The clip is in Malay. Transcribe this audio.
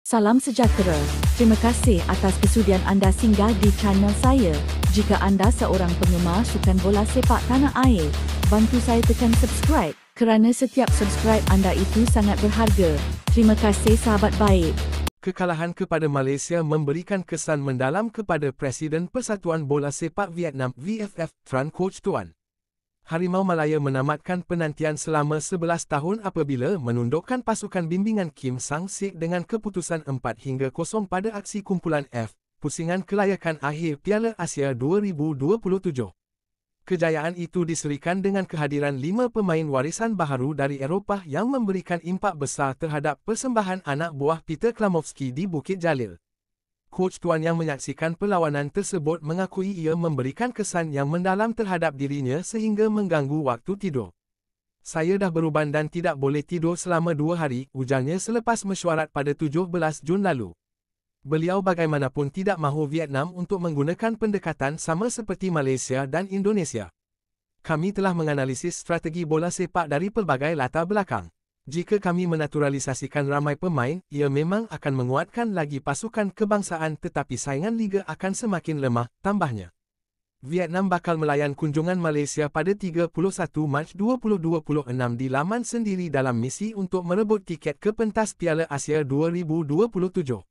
Salam sejahtera. Terima kasih atas kesudian anda singgah di channel saya. Jika anda seorang penggemar sukan bola sepak tanah air, bantu saya tekan subscribe kerana setiap subscribe anda itu sangat berharga. Terima kasih sahabat baik. Kekalahan kepada Malaysia memberikan kesan mendalam kepada Presiden Persatuan Bola Sepak Vietnam VFF, Tran Coach Tuan. Harimau Malaya menamatkan penantian selama 11 tahun apabila menundukkan pasukan bimbingan Kim Sang-sik dengan keputusan 4-0 pada aksi kumpulan F, pusingan kelayakan akhir Piala Asia 2027. Kejayaan itu diserikan dengan kehadiran 5 pemain warisan baharu dari Eropah yang memberikan impak besar terhadap persembahan anak buah Peter Klamovski di Bukit Jalil. Coach Tuan yang menyaksikan perlawanan tersebut mengakui ia memberikan kesan yang mendalam terhadap dirinya sehingga mengganggu waktu tidur. "Saya dah beruban dan tidak boleh tidur selama 2 hari, ujarnya selepas mesyuarat pada 17 Jun lalu. Beliau bagaimanapun tidak mahu Vietnam untuk menggunakan pendekatan sama seperti Malaysia dan Indonesia. Kami telah menganalisis strategi bola sepak dari pelbagai latar belakang. Jika kami menaturalisasikan ramai pemain, ia memang akan menguatkan lagi pasukan kebangsaan tetapi saingan liga akan semakin lemah," tambahnya. Vietnam bakal melayan kunjungan Malaysia pada 31 Mac 2026 di laman sendiri dalam misi untuk merebut tiket ke pentas Piala Asia 2027.